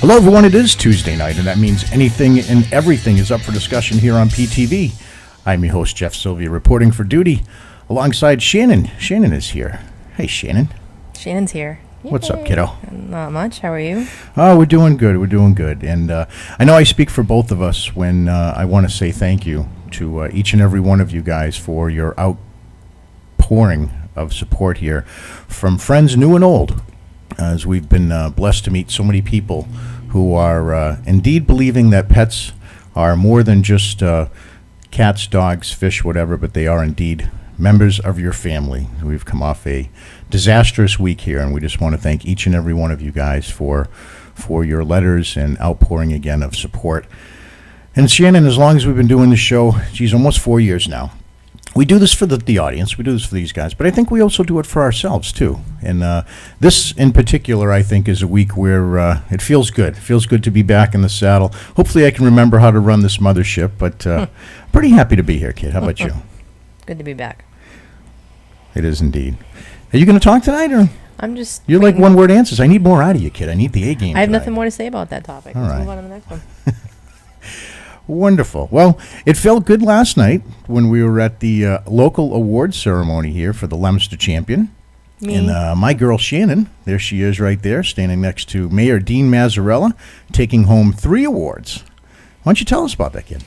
Hello everyone, it is Tuesday night, and that means anything and everything is up for discussion here on PTV. I'm your host, Jeff Sylvia, reporting for duty alongside Shannon. Shannon is here. Hey, Shannon. Shannon's here. Yay. What's up, kiddo? Not much. How are you? Oh, we're doing good. We're doing good. And I know I speak for both of us when I want to say thank you to each and every one of you guys for your outpouring of support here from friends new and old, as we've been blessed to meet so many people who are indeed believing that pets are more than just cats, dogs, fish, whatever, but they are indeed members of your family. We've come off a disastrous week here, and we just want to thank each and every one of you guys for your letters and outpouring again of support. And Shannon, as long as we've been doing this show, geez, almost 4 years now, we do this for the audience, we do this for these guys, but I think we also do it for ourselves too. And this in particular, I think, is a week where it feels good. It feels good to be back in the saddle. Hopefully I can remember how to run this mothership, but pretty happy to be here, kid. How about you? Good to be back. It is indeed. Are you going to talk tonight, or? I'm just... You're like one-word answers. I need more out of you, kid. I need the A game I have tonight. nothing more to say about that topic. All Let's right. move on to the next one. Wonderful. Well, it felt good last night when we were at the local awards ceremony here for the Leominster champion. Me. And my girl Shannon, there she is right there, standing next to Mayor Dean Mazzarella, taking home 3 awards. Why don't you tell us about that, kid?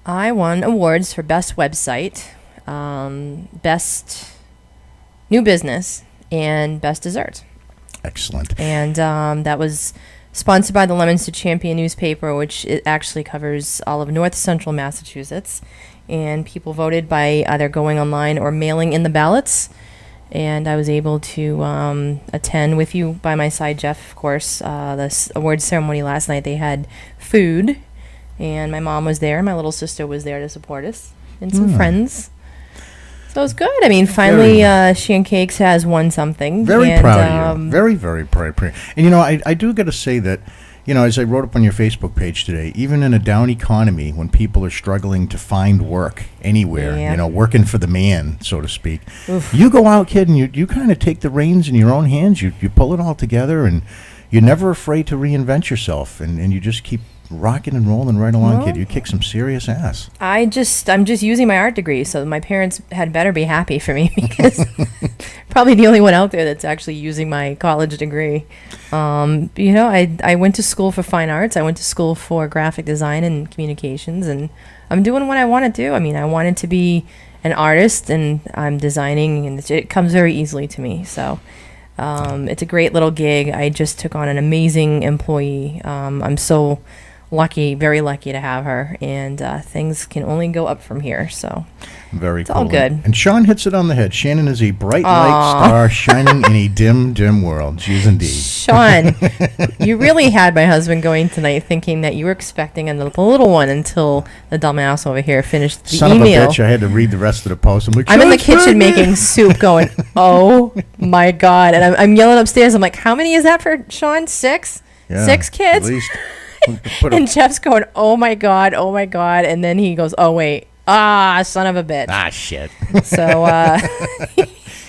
I won awards for Best Website, Best New Business, and Best Dessert. Excellent. And that was sponsored by the Leominster Champion newspaper, which it actually covers all of north central Massachusetts. And people voted by either going online or mailing in the ballots. And I was able to attend with you by my side, Jeff, of course. The awards ceremony last night, they had food. And my mom was there. My little sister was there to support us. And some friends. So it was good. I mean, finally, Shan Cakes has won something. Very proud of you. Very, very proud. And, you know, I do got to say that, you know, as I wrote up on your Facebook page today, even in a down economy, when people are struggling to find work anywhere, you know, working for the man, so to speak, you go out, kid, and you kind of take the reins in your own hands. You pull it all together, and you're never afraid to reinvent yourself, and you just keep rocking and rolling right along, kid. You kick some serious ass. I'm just using my art degree, so my parents had better be happy for me, because probably the only one out there that's actually using my college degree. You know, I went to school for fine arts. I went to school for graphic design and communications, and I'm doing what I want to do. I mean, I wanted to be an artist, and I'm designing, and it comes very easily to me. So it's a great little gig. I just took on an amazing employee. I'm so lucky, very lucky to have her, and things can only go up from here. So very it's cool. all good. And Sean hits it on the head. Shannon is a bright light star shining in a dim, dim world. She is indeed. Sean, you really had my husband going tonight thinking that you were expecting a little one until the dumbass over here finished the Son email. of a bitch, I had to read the rest of the post. I'm like, I'm in the Sean's kitchen pregnant. making soup going, oh my God. And I'm yelling upstairs. I'm like, how many is that for Sean? 6? Yeah, 6 kids? At least. And Jeff's going, oh my God. And then he goes, oh wait, son of a bitch. Shit. So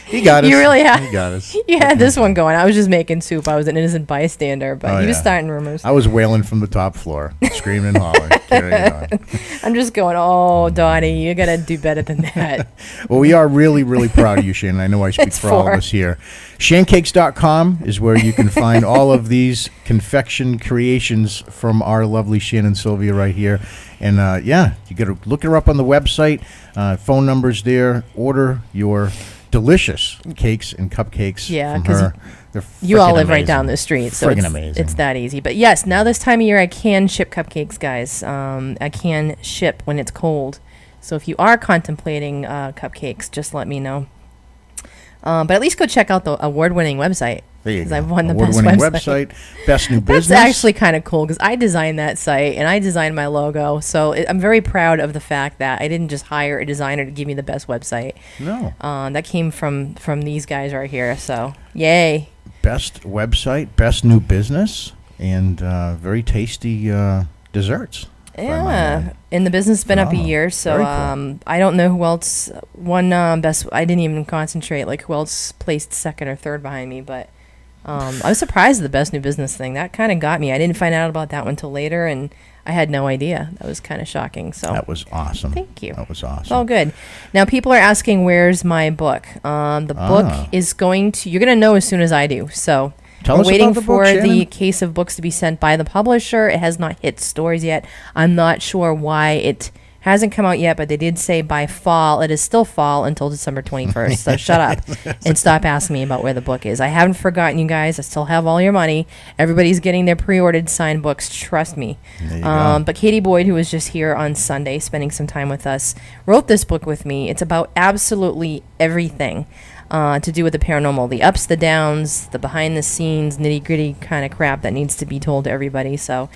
he got us. You really had. He got us. You had this one going. I was just making soup. I was an innocent bystander, but he was starting rumors. I was wailing from the top floor, screaming and hollering. Carrying on. I'm just going, oh, Donnie, you got to do better than that. Well, we are really, really proud of you, Shannon. I know I speak for all of us here. Shancakes.com is where you can find all of these confection creations from our lovely Shannon Sylvia right here. And, you got to look her up on the website. Phone number's there. Order your delicious cakes and cupcakes from her. They're you all live amazing. right down the street, so amazing. It's that easy. But yes, now this time of year, I can ship cupcakes, guys. I can ship when it's cold. So if you are contemplating cupcakes, just let me know. But at least go check out the award-winning website. There you Because go. I've won the best Award-winning website. Best new business. That's actually kind of cool because I designed that site and I designed my logo. So I'm very proud of the fact that I didn't just hire a designer to give me the best website. No. That came from these guys right here. So yay. Best website, best new business, and very tasty desserts. Yeah, and the business has been up a Phenomenal. year, so Very cool. I don't know who else won best. I didn't even concentrate like who else placed second or third behind me, but I was surprised at the best new business thing. That kind of got me. I didn't find out about that one until later, and I had no idea. That was kind of shocking. So That was awesome. Thank you. That was It's all awesome. good. Now people are asking, "Where's my book?" The book is going to. You're gonna know as soon as I do. So. Tell We're us waiting about the book, for the Shannon. case of books to be sent by the publisher. It has not hit stores yet. I'm not sure why it hasn't come out yet, but they did say by fall. It is still fall until December 21st. So shut up and stop asking me about where the book is. I haven't forgotten you guys. I still have all your money. Everybody's getting their pre-ordered signed books. Trust me. There you go. But Katie Boyd, who was just here on Sunday spending some time with us, wrote this book with me. It's about absolutely everything. To do with the paranormal, the ups, the downs, the behind the scenes, nitty gritty kind of crap that needs to be told to everybody. So,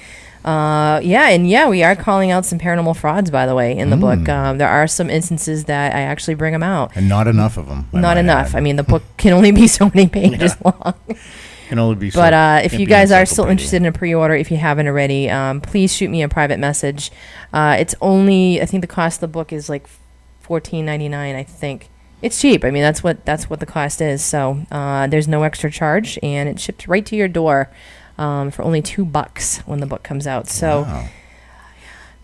we are calling out some paranormal frauds, by the way, in the book. There are some instances that I actually bring them out. And not enough of them. Not enough. I mean, the book can only be so many pages long. Can only be. But if can't you be guys are still encyclopedia. interested in a pre-order, if you haven't already, please shoot me a private message. It's only, I think the cost of the book is like $14.99, I think. It's cheap. I mean, that's what the cost is. So there's no extra charge, and it's shipped right to your door for only $2 when the book comes out. So Wow.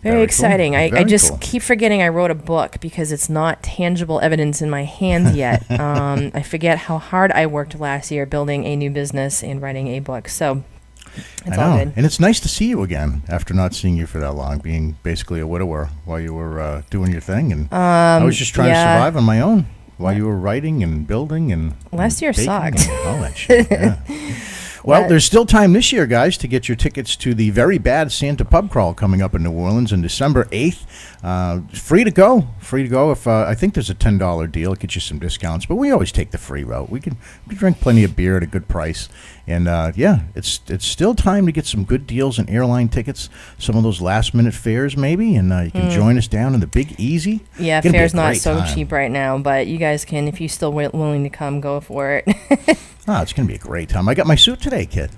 very Very exciting. cool. I Very just cool. keep forgetting I wrote a book because it's not tangible evidence in my hands yet. I forget how hard I worked last year building a new business and writing a book. So it's all good. And it's nice to see you again after not seeing you for that long, being basically a widower while you were doing your thing. And I was just trying to survive on my own while you were writing and building and Last year baking sucked. and all that shit. Yeah. Well, there's still time this year, guys, to get your tickets to the Very Bad Santa Pub Crawl coming up in New Orleans on December 8th. Free to go. Free to go. If I think there's a $10 deal. It gets you some discounts. But we always take the free route. We drink plenty of beer at a good price. And, it's still time to get some good deals on airline tickets, some of those last-minute fares maybe, and you can join us down in the Big Easy. Yeah, Gonna be a fare's not great so time. cheap right now, but you guys can, if you're still willing to come, go for it. It's going to be a great time. I got my suit today, kid.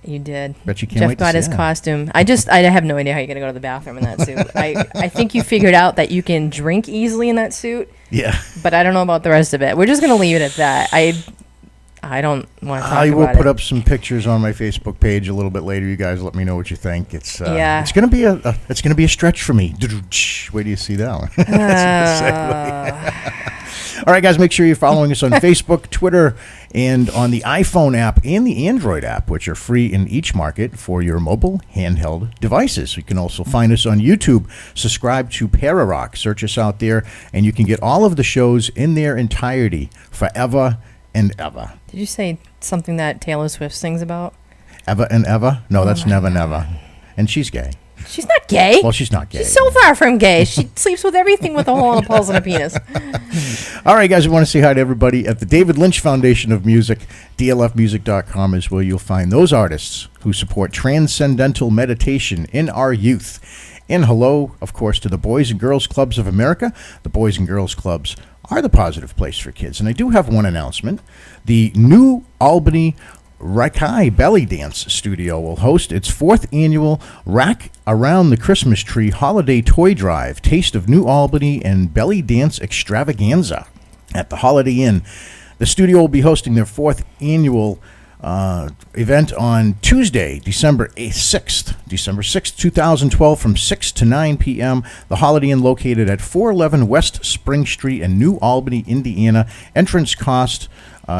You did. Bet you can't Jeff wait to got see his that. costume. I have no idea how you're going to go to the bathroom in that suit. I think you figured out that you can drink easily in that suit, Yeah. but I don't know about the rest of it. We're just going to leave it at that. I don't want to talk about it. I will put up some pictures on my Facebook page a little bit later. You guys let me know what you think. It's it's going to be a stretch for me. Wait do you see that one? All right, guys, make sure you're following us on Facebook, Twitter, and on the iPhone app and the Android app, which are free in each market for your mobile handheld devices. You can also find us on YouTube. Subscribe to Pararock. Search us out there, and you can get all of the shows in their entirety forever and ever. Did you say something that Taylor Swift sings about? Ever and ever? No, that's never, never. And she's gay. She's not gay. Well, she's not gay. She's so far from gay. She sleeps with everything with a hole and a pulse and a penis. All right, guys, we want to say hi to everybody at the David Lynch Foundation of Music. DLFmusic.com is where you'll find those artists who support transcendental meditation in our youth. And hello, of course, to the Boys and Girls Clubs of America. The Boys and Girls Clubs are the positive place for kids. And I do have one announcement. The New Albany Rakai Belly Dance Studio will host its 4th annual Rack Around the Christmas Tree Holiday Toy Drive, Taste of New Albany, and Belly Dance Extravaganza at the Holiday Inn. The studio will be hosting their 4th annual event on Tuesday, December 6th, 2012, from 6 to 9 p.m. The Holiday Inn, located at 411 West Spring Street in New Albany, Indiana. Entrance cost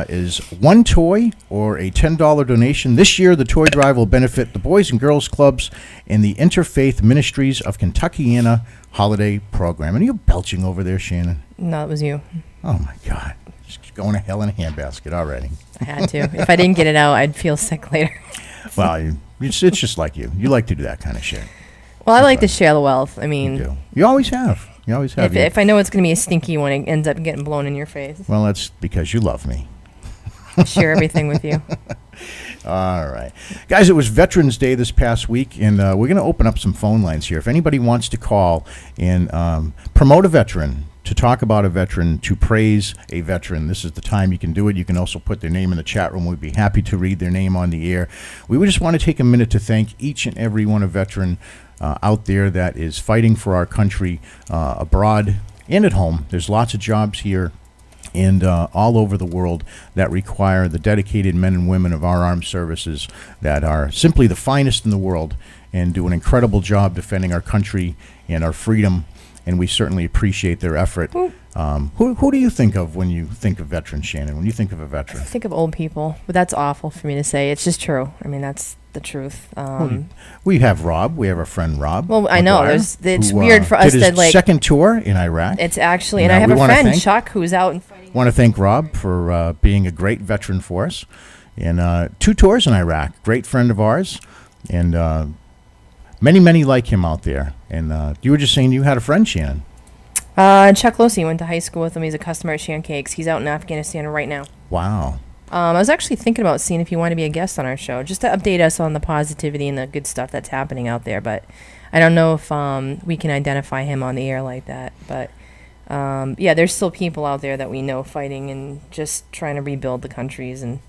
is one toy or a $10 donation. This year, the toy drive will benefit the Boys and Girls Clubs and the Interfaith Ministries of Kentuckiana holiday program. And are you belching over there, Shannon? No, it was you. Oh, my God. It's Going to hell in a handbasket already. I had to. If I didn't get it out, I'd feel sick later. Well, it's just like you. You like to do that kind of shit. Well, I like to share the wealth. I mean, You do. You always have. You always have. if I know it's going to be a stinky one, it ends up getting blown in your face. Well, that's because you love me. I share everything with you. All right. Guys, it was Veterans Day this past week, and we're going to open up some phone lines here. If anybody wants to call and promote a veteran, to talk about a veteran, to praise a veteran, this is the time you can do it. You can also put their name in the chat room. We'd be happy to read their name on the air. We would just want to take a minute to thank each and every one of veteran out there that is fighting for our country abroad and at home. There's lots of jobs here and all over the world that require the dedicated men and women of our armed services that are simply the finest in the world and do an incredible job defending our country and our freedom, and we certainly appreciate their effort. Who do you think of when you think of veterans, Shannon, when you think of a veteran? I think of old people, but that's awful for me to say. It's just true. I mean, that's the truth. We have Rob. We have our friend Rob. Well, I know. McGuire, It's who, weird for us did to, his like... second tour in Iraq. It's actually... And, And I have we a wanna friend, thank- Chuck, who's out and fighting. Want to thank Rob for being a great veteran for us. And 2 tours in Iraq. Great friend of ours. And many, many like him out there. And you were just saying you had a friend, Shannon. Chuck Losey went to high school with him. He's a customer at Shancakes. He's out in Afghanistan right now. Wow. I was actually thinking about seeing if you want to be a guest on our show, just to update us on the positivity and the good stuff that's happening out there. But I don't know if we can identify him on the air like that. But yeah, there's still people out there that we know fighting and just trying to rebuild the countries. And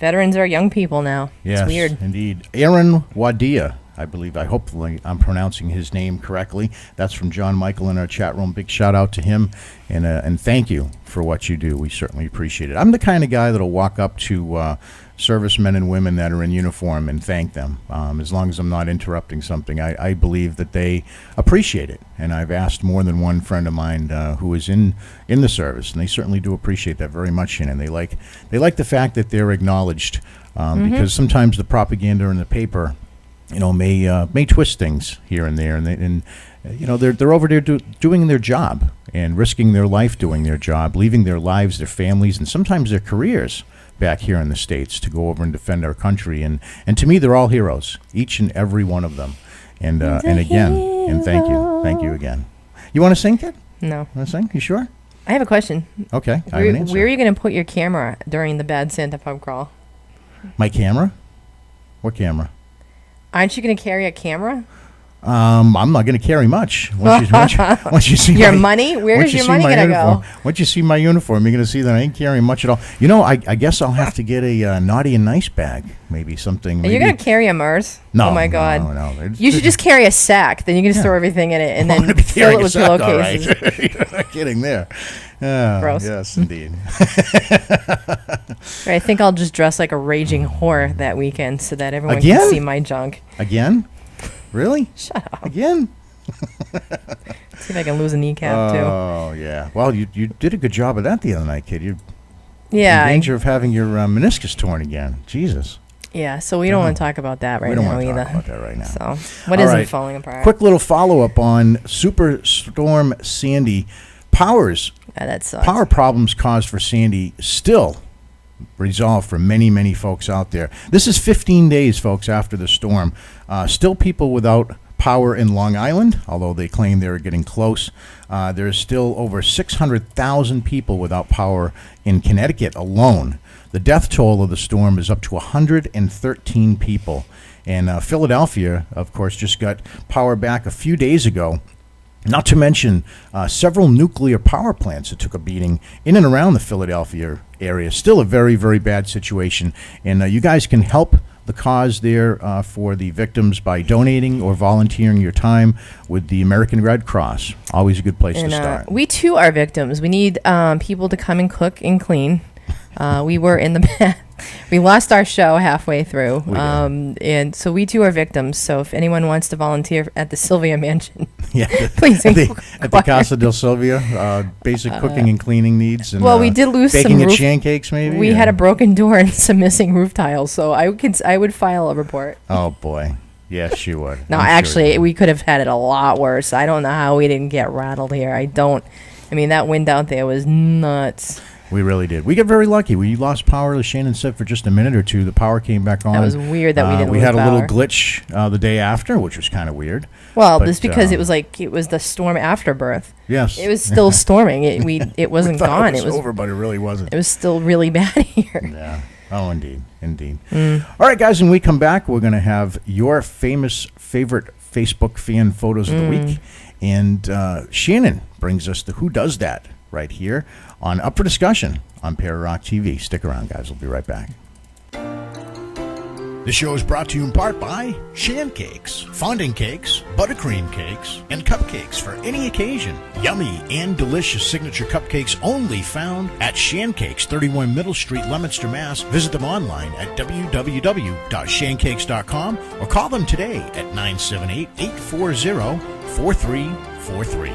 veterans are young people now. Yes, it's weird. Indeed. Aaron Wadia, I believe. Hopefully I'm pronouncing his name correctly. That's from John Michael in our chat room. Big shout out to him, and thank you for what you do. We certainly appreciate it. I'm the kind of guy that'll walk up to servicemen and women that are in uniform and thank them. As long as I'm not interrupting something, I believe that they appreciate it. And I've asked more than one friend of mine who is in the service, and they certainly do appreciate that very much. And they like the fact that they're acknowledged, because sometimes the propaganda in the paper, may twist things here and there, and they're over there doing their job and risking their life doing their job, leaving their lives, their families, and sometimes their careers back here in the States to go over and defend our country. And to me, they're all heroes, each and every one of them. And again, and thank you again. You want to sing, kid? No. Want to sing? You sure? I have a question. Okay, I have an answer. Where are you going to put your camera during the Bad Santa pub crawl? My camera? What camera? Aren't you going to carry a camera? I'm not going to carry much. Once you see your money? Where's your money going to go? Once you see my uniform, you're going to see that I ain't carrying much at all. I guess I'll have to get a naughty and nice bag, maybe something. Are you going to carry a MERS? No. Oh my God. No. You should just carry a sack. Then you can just throw everything in it and then fill it with pillowcases. Right. You're not kidding there. Gross. Yes, indeed. I think I'll just dress like a raging whore that weekend so that everyone Again? can see my junk. Again? Really? Shut up. Again? See if I can lose a kneecap too. Oh yeah. Well, you did a good job of that the other night, kid. You're in Yeah. danger of having your meniscus torn again. Jesus. Yeah. So we don't want to talk about that right We don't now want to either. talk about that right now. So what All isn't right. falling apart? Quick little follow-up on Superstorm Sandy. Yeah, that sucks. Power problems caused for Sandy still resolved for many, many folks out there. This is 15 days, folks, after the storm. Still people without power in Long Island, although they claim they're getting close. There's still over 600,000 people without power in Connecticut alone. The death toll of the storm is up to 113 people. And Philadelphia, of course, just got power back a few days ago. Not to mention several nuclear power plants that took a beating in and around the Philadelphia area. Still a very, very bad situation. And you guys can help the cause there for the victims by donating or volunteering your time with the American Red Cross. Always a good place to start. We, too, are victims. We need people to come and cook and clean. We were in the... We lost our show halfway through, and so we too are victims. So if anyone wants to volunteer at the Sylvia Mansion, please at the Casa del Sylvia, basic cooking and cleaning needs. And, we did lose baking some of pancakes, maybe. We had a broken door and some missing roof tiles, so I would file a report. Oh boy, yes, you would. No, actually, we could have had it a lot worse. I don't know how we didn't get rattled here. I mean, that wind out there was nuts. We really did. We got very lucky. We lost power, as Shannon said, for just a minute or two. The power came back on. That was weird that we didn't We lose had a little power. glitch the day after, which was kind of weird. Well, But, just because it was the storm afterbirth. Yes. It was still storming. It wasn't Thought gone. It was over, but it really wasn't. It was still really bad here. Yeah. Oh, indeed. All right, guys, when we come back, we're going to have your favorite Facebook fan photos of the week. And Shannon brings us the Who Does That right here on Up for Discussion on Para Rock TV. Stick around, guys. We'll be right back. The show is brought to you in part by Shan Cakes, fondant cakes, buttercream cakes, and cupcakes for any occasion. Yummy and delicious signature cupcakes only found at Shan Cakes, 31 Middle Street, Leominster, Mass. Visit them online at www.shancakes.com or call them today at 978-840-4343.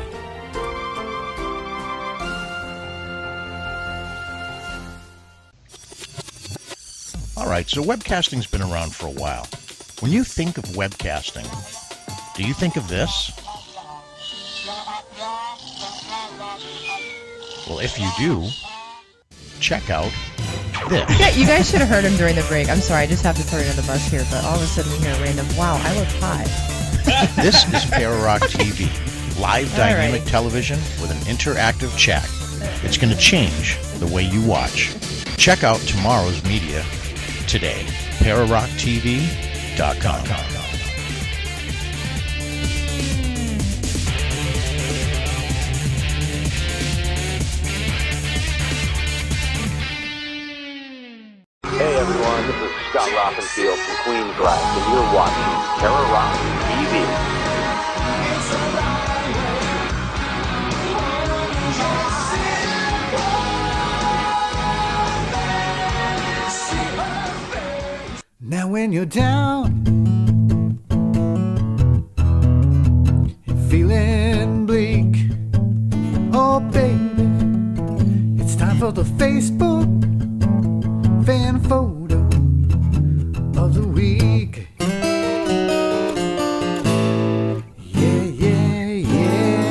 All right, so webcasting's been around for a while. When you think of webcasting, do you think of this? Well, if you do, check out this. Yeah, you guys should have heard him during the break. I'm sorry, I just have to throw you under the bus here, but all of a sudden we hear a random, wow, I look hot. This is Para Rock TV, live All dynamic right. television with an interactive chat. It's going to change the way you watch. Check out tomorrow's media today. ParaRockTV.com. Hey everyone, this is Scott Rothenfield from Queensland, and you're watching Para Rock TV. Now when you're down and feeling bleak, oh baby, it's time for the Facebook fan photo of the week. Yeah, yeah, yeah.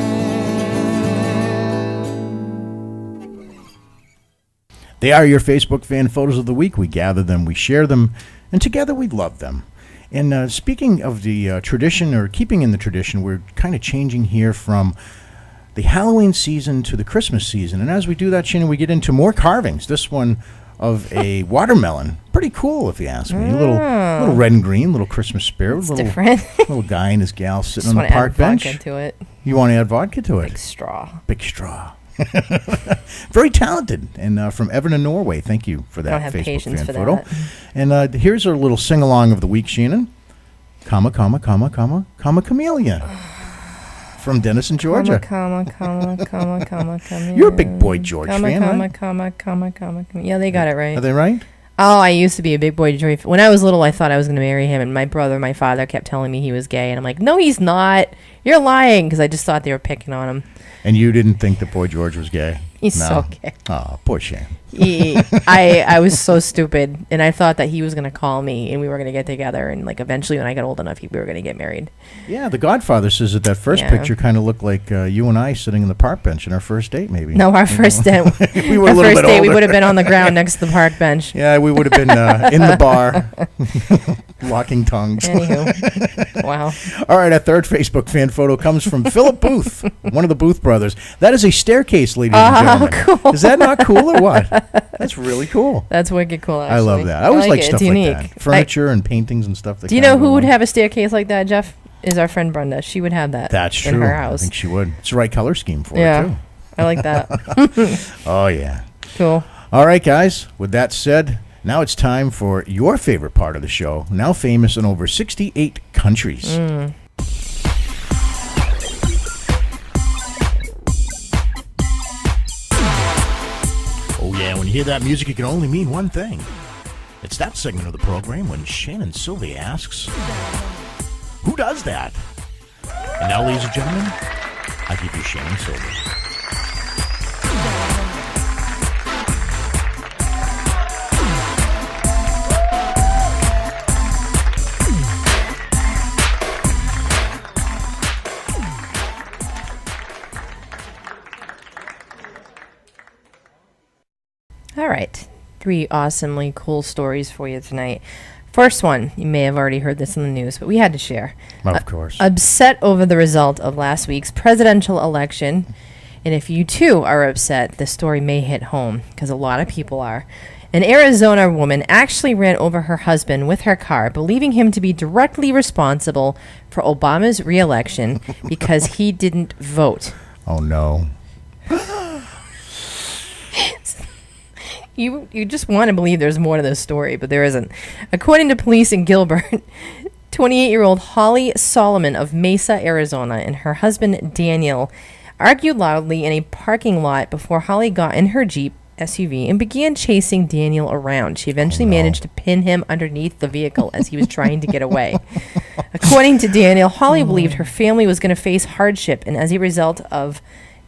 They are your Facebook fan photos of the week. We gather them, we share them, and together we love them. And speaking of the tradition, or keeping in the tradition, we're kind of changing here from the Halloween season to the Christmas season. And as we do that, Shannon, we get into more carvings. This one of a watermelon. Pretty cool, if you ask me. A little red and green, little Christmas spirit. It's little, different. little guy and his gal sitting Just on want the to add park bench. vodka to it. You want to add vodka to it? Big straw. Big straw. Very talented, and from Evan in Norway. Thank you for that. I don't have Facebook patience fan for photo. that. And here's our little sing along of the week, Shannon. Comma, chameleon. From Denison, Georgia. Comma. You're a big boy George fan, right? Comma. Yeah, they got it right. Are they right? Oh, I used to be a big boy George. When I was little, I thought I was going to marry him, and my father kept telling me he was gay, and I'm like, no, he's not. You're lying, because I just thought they were picking on him. And you didn't think that Boy George was gay? He's No. so gay. Oh, poor Shane. I was so stupid, and I thought that he was going to call me, and we were going to get together, and like eventually, when I got old enough, we were going to get married. Yeah, The Godfather says that first Yeah. picture kind of looked like you and I sitting in the park bench in our first date, maybe. No, our first date, We were a little bit we older. would have been on the ground next to the park bench. Yeah, we would have been in the bar, locking tongues. Anywho, wow. All right, our third Facebook fan photo comes from Philip Booth, one of the Booth brothers. That is a staircase, ladies and gentlemen. Cool. Is that not cool or what? That's really cool. That's wicked cool, actually. I love that. I always like it. stuff It's like unique. that. Furniture and paintings and stuff. That Do you know who would have a staircase like that, Jeff? Is our friend Brenda. She would have that That's true. in her I house. think she would. It's the right color scheme for Yeah. it, too. I like that. Oh, yeah. Cool. All right, guys. With that said, now it's time for your favorite part of the show, now famous in over 68 countries. Oh, yeah, when you hear that music, it can only mean one thing. It's that segment of the program when Shannon Sylvia asks, who does that? And now, ladies and gentlemen, I give you Shannon Sylvia. 3 awesomely cool stories for you tonight. First one, you may have already heard this in the news, but we had to share. Of course. Upset over the result of last week's presidential election. And if you too are upset, the story may hit home, because a lot of people are. An Arizona woman actually ran over her husband with her car, believing him to be directly responsible for Obama's re-election because he didn't vote. Oh, no. You just want to believe there's more to this story, but there isn't. According to police in Gilbert, 28-year-old Holly Solomon of Mesa, Arizona, and her husband Daniel argued loudly in a parking lot before Holly got in her Jeep SUV and began chasing Daniel around. She eventually managed to pin him underneath the vehicle as he was trying to get away. According to Daniel, Holly believed her family was going to face hardship and as a result of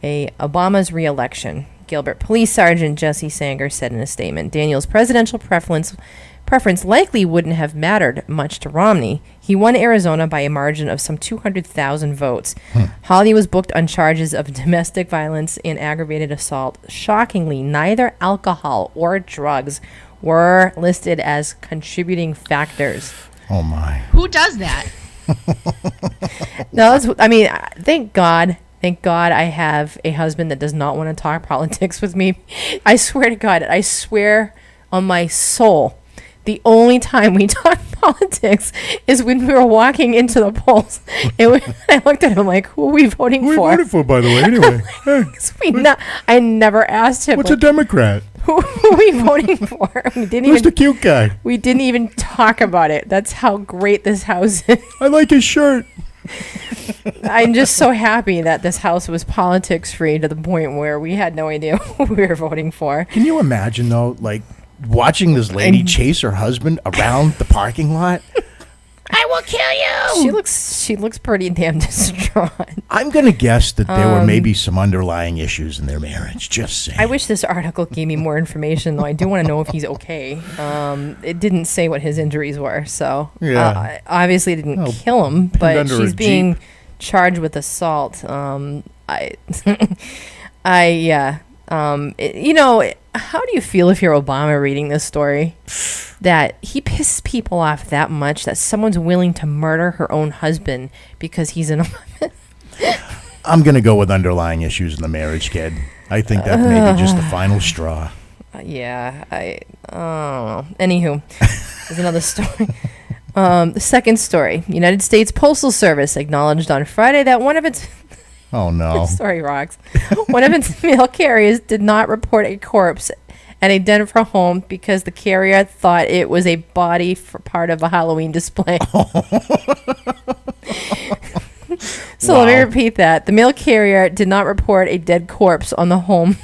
Obama's re-election. Gilbert Police Sergeant Jesse Sanger said in a statement, Daniel's presidential preference likely wouldn't have mattered much to Romney. He won Arizona by a margin of some 200,000 votes. Holly was booked on charges of domestic violence and aggravated assault. Shockingly, neither alcohol or drugs were listed as contributing factors. Oh, my. Who does that? No, I mean, thank God. Thank God I have a husband that does not want to talk politics with me. I swear to God, I swear on my soul, the only time we talk politics is when we were walking into the polls. I looked at him like, who are we voting Who for? are you voting for, by the way, anyway? Hey, I never asked him. what's a Democrat? Who are we voting for? Who's the cute guy? We didn't even talk about it. That's how great this house is. I like his shirt. I'm just so happy that this house was politics free to the point where we had no idea who we were voting for. Can you imagine, though, like, watching this lady chase her husband around the parking lot? I will kill you! She looks pretty damn distraught. I'm going to guess that there were maybe some underlying issues in their marriage. Just saying. I wish this article gave me more information, though. I do want to know if he's okay. It didn't say what his injuries were, so Yeah. obviously it didn't kill him, but under a she's being Jeep. charged with assault. How do you feel if you're Obama reading this story? That he pisses people off that much that someone's willing to murder her own husband because he's an I'm going to go with underlying issues in the marriage, kid. I think that may be just the final straw. I don't know. Anywho, there's another story. The second story. United States Postal Service acknowledged on Friday that one of its... Oh, no. Sorry, rocks. One of its mail carriers did not report a corpse at a Denver home because the carrier thought it was a body for part of a Halloween display. So Let me repeat that. The mail carrier did not report a dead corpse on the home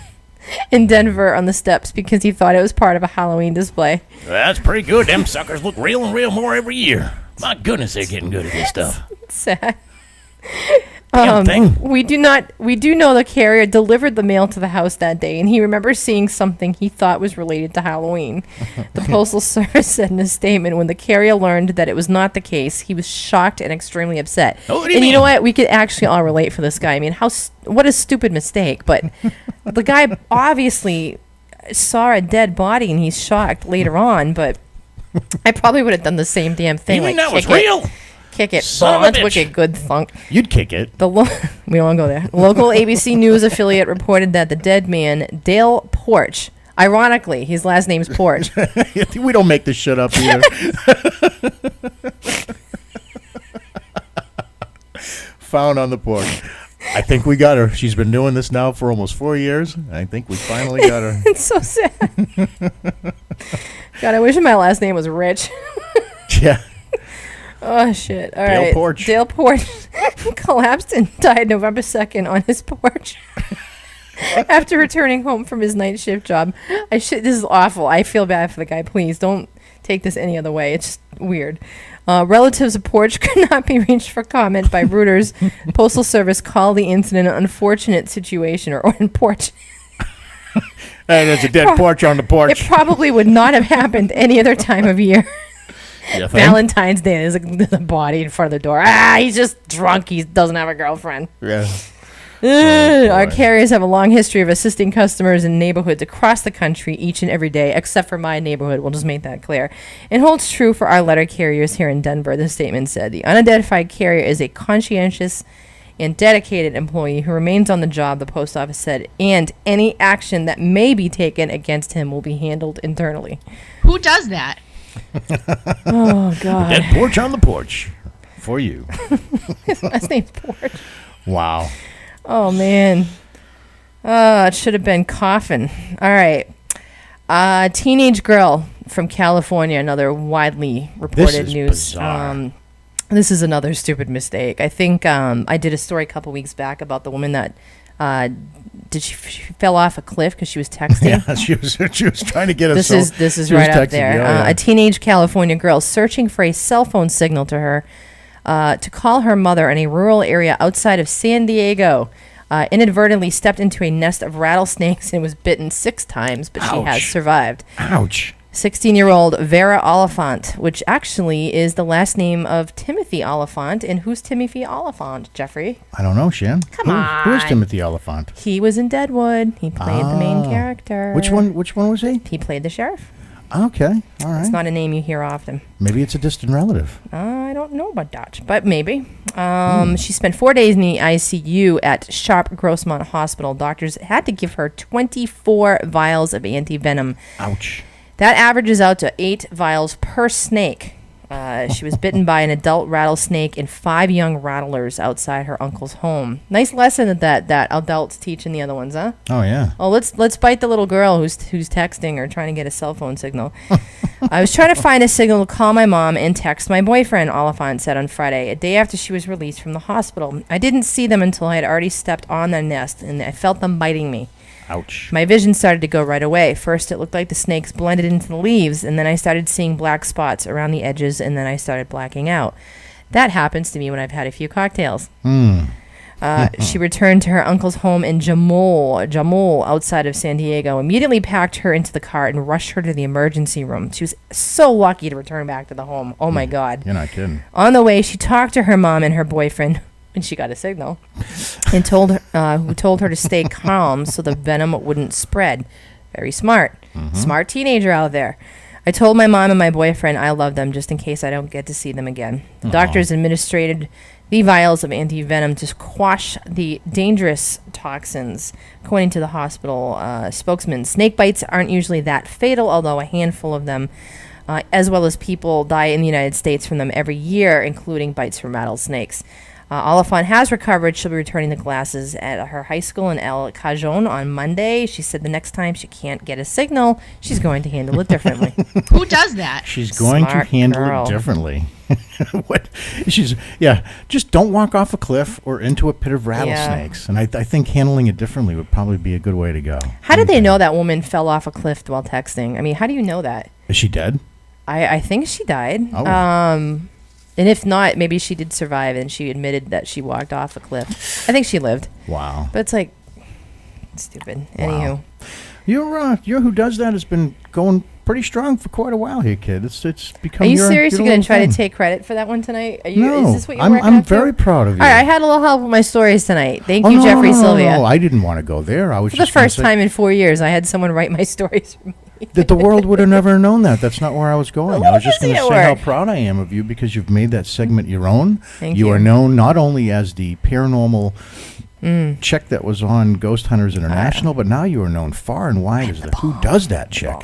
in Denver on the steps because he thought it was part of a Halloween display. That's pretty good. Them suckers look real and real more every year. My goodness, they're getting good at this stuff. Sad. Damn thing. We do know the carrier delivered the mail to the house that day, and he remembers seeing something he thought was related to Halloween. The Postal Service said in a statement, when the carrier learned that it was not the case, he was shocked and extremely upset. Oh, what do you and mean? you know what? We could actually all relate for this guy. I mean, what a stupid mistake. But the guy obviously saw a dead body, and he's shocked later on. But I probably would have done the same damn thing. You mean like that was kick it. real? Kick it. Son of a Let's bitch. wicked good thunk. You'd kick it. We don't want to go there. Local ABC News affiliate reported that the dead man, Dale Porch, ironically, his last name's Porch. We don't make this shit up either. Found on the porch. I think we got her. She's been doing this now for almost 4 years. I think we finally got her. It's so sad. God, I wish my last name was Rich. Yeah. Oh, shit. All Dale right. Porch. Dale Porch collapsed and died November 2nd on his porch after returning home from his night shift job. This is awful. I feel bad for the guy. Please don't take this any other way. It's just weird. Relatives of Porch could not be reached for comment by Reuters. Postal Service called the incident an unfortunate situation or Porch. Hey, there's a dead porch on the It porch. probably would not have happened any other time of year. You think? Valentine's Day, there's a body in front of the door. He's just drunk. He doesn't have a girlfriend. Yeah. Our carriers have a long history of assisting customers in neighborhoods across the country each and every day, except for my neighborhood. We'll just make that clear. It holds true for our letter carriers here in Denver, the statement said. The unidentified carrier is a conscientious and dedicated employee who remains on the job, the post office said, and any action that may be taken against him will be handled internally. Who does that? Oh, God. That porch on the porch for you. His last name's Porch. Wow. Oh, man. It should have been Coffin. All right. Teenage girl from California, another widely reported is news. bizarre. This is another stupid mistake. I think I did a story a couple weeks back about the woman that she fell off a cliff because she was texting. Yeah, she was trying to get us. This is right up there. A teenage California girl searching for a cell phone signal to her to call her mother in a rural area outside of San Diego. Inadvertently stepped into a nest of rattlesnakes and was bitten 6 times, but she has survived. Ouch. 16-year-old Vera Oliphant, which actually is the last name of Timothy Oliphant. And who's Timothy Oliphant, Jeffrey? I don't know, Shan. Come on. Who is Timothy Oliphant? He was in Deadwood. He played the main character. Which one was he? He played the sheriff. Okay, all right. It's not a name you hear often. Maybe it's a distant relative. I don't know about that, but maybe. She spent 4 days in the ICU at Sharp Grossmont Hospital. Doctors had to give her 24 vials of anti-venom. Ouch. That averages out to 8 vials per snake. She was bitten by an adult rattlesnake and 5 young rattlers outside her uncle's home. Nice lesson that adults teaching the other ones, huh? Oh yeah. Oh, let's bite the little girl who's texting or trying to get a cell phone signal. I was trying to find a signal to call my mom and text my boyfriend, Oliphant said on Friday, a day after she was released from the hospital. I didn't see them until I had already stepped on the nest, and I felt them biting me. Ouch. My vision started to go right away. First, it looked like the snakes blended into the leaves, and then I started seeing black spots around the edges, and then I started blacking out. That happens to me when I've had a few cocktails. She returned to her uncle's home in Jamul, outside of San Diego, immediately packed her into the car and rushed her to the emergency room. She was so lucky to return back to the home. Oh, my God. You're not kidding. On the way, she talked to her mom and her boyfriend, and she got a signal, and told her to stay calm so the venom wouldn't spread. Very smart. Smart teenager out there. I told my mom and my boyfriend I love them just in case I don't get to see them again. The doctors administered the vials of anti-venom to quash the dangerous toxins. According to the hospital spokesman, snake bites aren't usually that fatal, although a handful of them, as well as people, die in the United States from them every year, including bites from rattlesnakes. Oliphant has recovered. She'll be returning the classes at her high school in El Cajon on Monday. She said the next time she can't get a signal, she's going to handle it differently. Who does that? She's going Smart to handle girl. it differently. What? Just don't walk off a cliff or into a pit of rattlesnakes. And I think handling it differently would probably be a good way to go. How did they know that woman fell off a cliff while texting? I mean, how do you know that? Is she dead? I think she died. Oh. And if not, maybe she did survive and she admitted that she walked off a cliff. I think she lived. Wow. But it's like, stupid. Anywho. Your Who Does That has been going pretty strong for quite a while here, kid. It's become. Are you serious? You're going to try thing. to take credit for that one tonight? Are you? No, Is this what you're I'm working up to? very proud of you. All right, I had a little help with my stories tonight. Thank you, no, Jeffrey no, Sylvia. No, I didn't want to go there. I was For the just gonna first say time in 4 years, I had someone write my stories for me. that the world would have never known that. That's not where I was going. Well, I was just busy going to at say how work. proud I am of you because you've made that segment your own. Thank You you. are known not only as the paranormal chick that was on Ghost Hunters International, but now you are known far and wide as the Who Does That chick.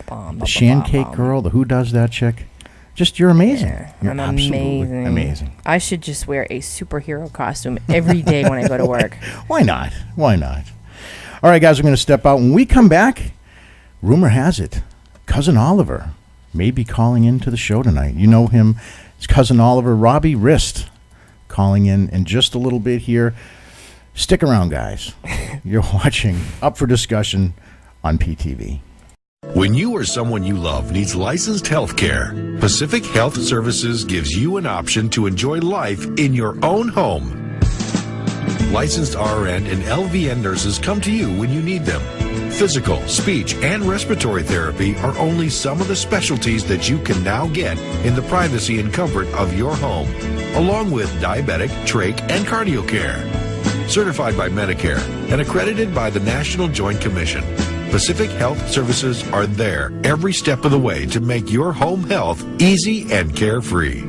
The Shan Cake girl, the Who Does That chick. Just, you're amazing. Yeah, You're I'm absolutely amazing. I should just wear a superhero costume every day when I go to work. Why not? Why not? All right, guys, we're going to step out. When we come back, rumor has it, Cousin Oliver may be calling into the show tonight. You know him. It's Cousin Oliver, Robbie Wrist, calling in just a little bit here. Stick around, guys. You're watching Up for Discussion on PTV. When you or someone you love needs licensed health care, Pacific Health Services gives you an option to enjoy life in your own home. Licensed RN and LVN nurses come to you when you need them. Physical, speech, and respiratory therapy are only some of the specialties that you can now get in the privacy and comfort of your home, along with diabetic, trach, and cardio care. certified by Medicare, and accredited by the National Joint Commission. Pacific Health Services are there every step of the way to make your home health easy and carefree.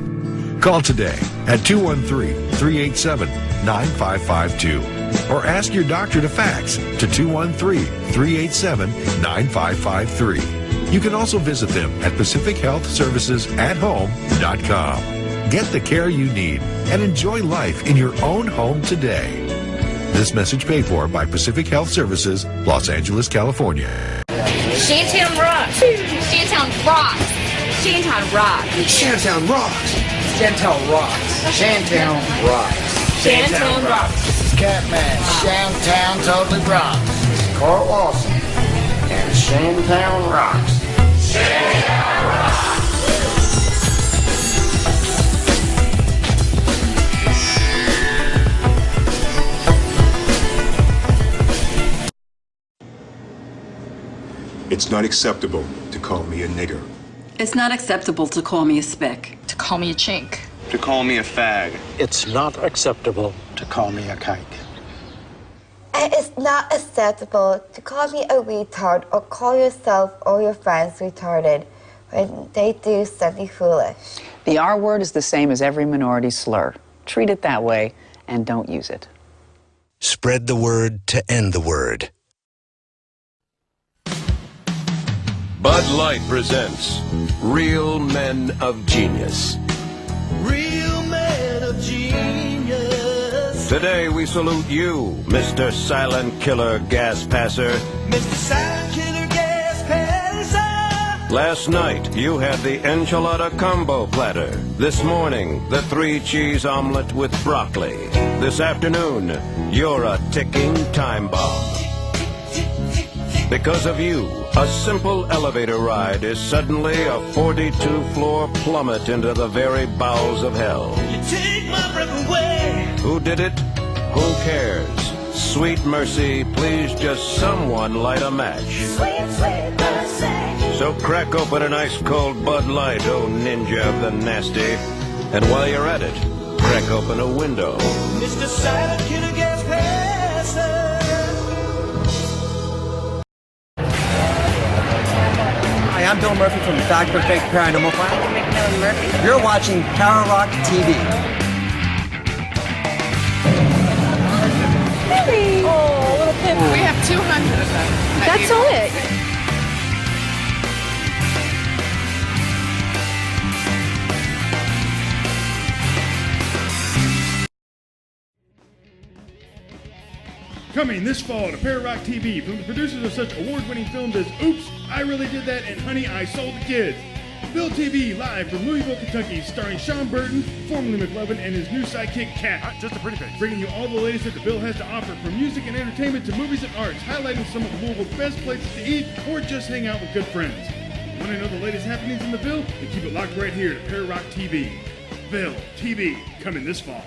Call today at 213-387-9552 or ask your doctor to fax to 213-387-9553. You can also visit them at PacificHealthServicesAtHome.com. Get the care you need and enjoy life in your own home today. This message paid for by Pacific Health Services, Los Angeles, California. Shantown rocks. Shantown rocks. Shantown rocks. Shantown rocks. Shantown rocks. Shantown rocks. Shantown rocks. Catman. Shantown totally rocks. Carl Lawson and Shantown rocks. Shantown rocks. It's not acceptable to call me a nigger. It's not acceptable to call me a spick. To call me a chink. To call me a fag. It's not acceptable to call me a kike. It's not acceptable to call me a retard or call yourself or your friends retarded when they do something foolish. The R word is the same as every minority slur. Treat it that way and don't use it. Spread the word to end the word. Bud Light presents Real Men of Genius. Real man of genius. Today we salute you, Mr. Silent Killer Gas Passer. Mr. Silent Killer Gas Passer. Last night you had the enchilada combo platter. This morning, the 3-cheese omelet with broccoli. This afternoon, you're a ticking time bomb. Because of you, a simple elevator ride is suddenly a 42-floor plummet into the very bowels of hell. You take my breath away. Who did it? Who cares? Sweet mercy, please just someone light a match. Sweet, sweet mercy. So crack open an ice-cold Bud Light, oh ninja of the nasty. And while you're at it, crack open a window. Mr. Silent Killer Gas Passer. Hi, I'm Bill Murphy from Dr. Fake Paranormal File. McMillan Murphy. You're watching Power Rock TV. Really? Oh, little pimp. We have 200 of them. That's it. Coming this fall to Power Rock TV from the producers of such award-winning films as Oops, I Really Did That, and Honey, I Sold the Kids. Bill TV, live from Louisville, Kentucky, starring Sean Burton, formerly McLovin, and his new sidekick, Kat. Just a pretty face. Bringing you all the latest that the Bill has to offer, from music and entertainment to movies and arts, highlighting some of Louisville's best places to eat or just hang out with good friends. Want to know the latest happenings in the Bill? Then keep it locked right here to Power Rock TV. Bill TV, coming this fall.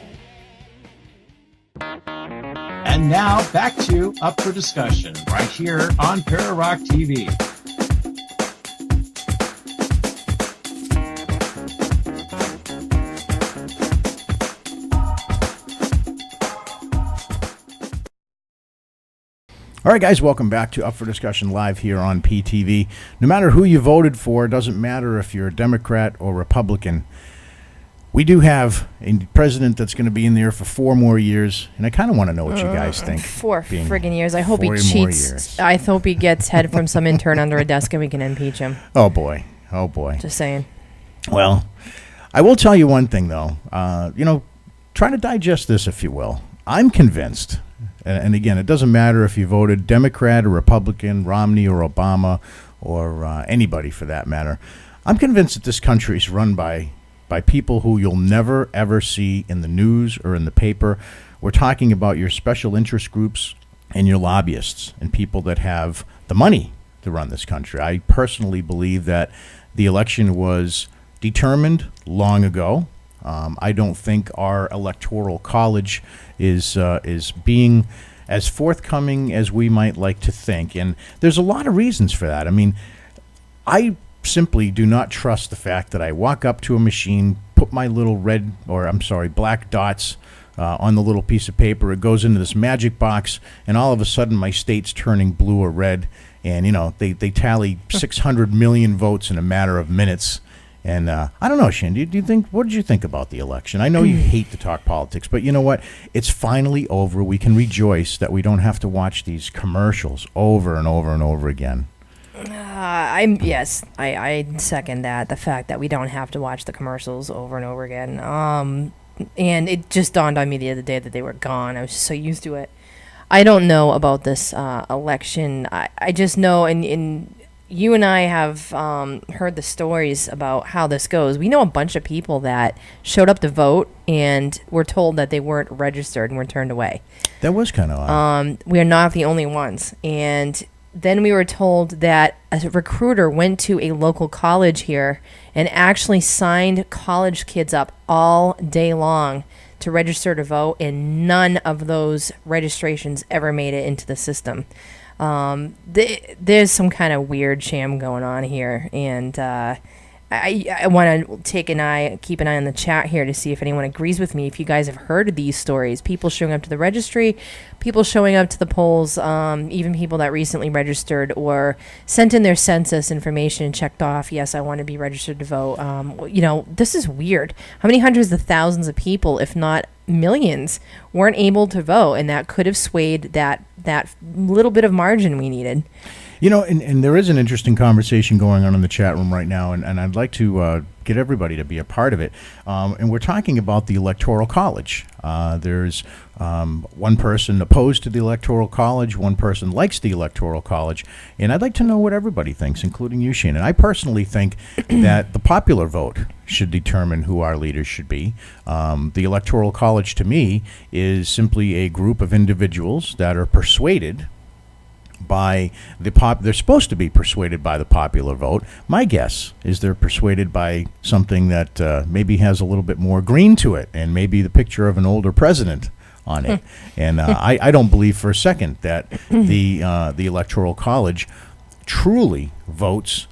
And now, back to Up for Discussion, right here on Para Rock TV. All right, guys, welcome back to Up for Discussion live here on PTV. No matter who you voted for, it doesn't matter if you're a Democrat or Republican. We do have a president that's going to be in there for 4 more years, and I kind of want to know what you guys think. 4 friggin' years. I hope he cheats. I hope he gets head from some intern under a desk and we can impeach him. Oh, boy. Oh, boy. Just saying. Well, I will tell you one thing, though. Try to digest this, if you will. I'm convinced, and again, it doesn't matter if you voted Democrat or Republican, Romney or Obama, or anybody for that matter. I'm convinced that this country is run by people who you'll never, ever see in the news or in the paper. We're talking about your special interest groups and your lobbyists and people that have the money to run this country. I personally believe that the election was determined long ago. I don't think our electoral college is being as forthcoming as we might like to think. And there's a lot of reasons for that. I mean, I simply do not trust the fact that I walk up to a machine, put my little black dots on the little piece of paper. It goes into this magic box, and all of a sudden my state's turning blue or red. And, they tally 600 million votes in a matter of minutes. And I don't know, Shane, do you think, what did you think about the election? I know you hate to talk politics, but you know what? It's finally over. We can rejoice that we don't have to watch these commercials over and over and over again. I second that. The fact that we don't have to watch the commercials over and over again. And it just dawned on me the other day that they were gone. I was just so used to it. I don't know about this election. I just know, and you and I have heard the stories about how this goes. We know a bunch of people that showed up to vote and were told that they weren't registered and were turned away. That was kind of odd. We are not the only ones. And then we were told that a recruiter went to a local college here and actually signed college kids up all day long to register to vote, and none of those registrations ever made it into the system. There's some kind of weird sham going on here, and I want to keep an eye on the chat here to see if anyone agrees with me. If you guys have heard of these stories, people showing up to the registry, people showing up to the polls, even people that recently registered or sent in their census information and checked off, yes, I want to be registered to vote. This is weird. How many hundreds of thousands of people, if not millions, weren't able to vote, and that could have swayed that little bit of margin we needed. And there is an interesting conversation going on in the chat room right now, and I'd like to get everybody to be a part of it. And we're talking about the Electoral College. There's one person opposed to the Electoral College, one person likes the Electoral College, and I'd like to know what everybody thinks, including you, Shane. And I personally think that the popular vote should determine who our leaders should be. The Electoral College, to me, is simply a group of individuals that are persuaded by they're supposed to be persuaded by the popular vote. My guess is they're persuaded by something that maybe has a little bit more green to it, and maybe the picture of an older president on it. And I don't believe for a second that the Electoral College truly votes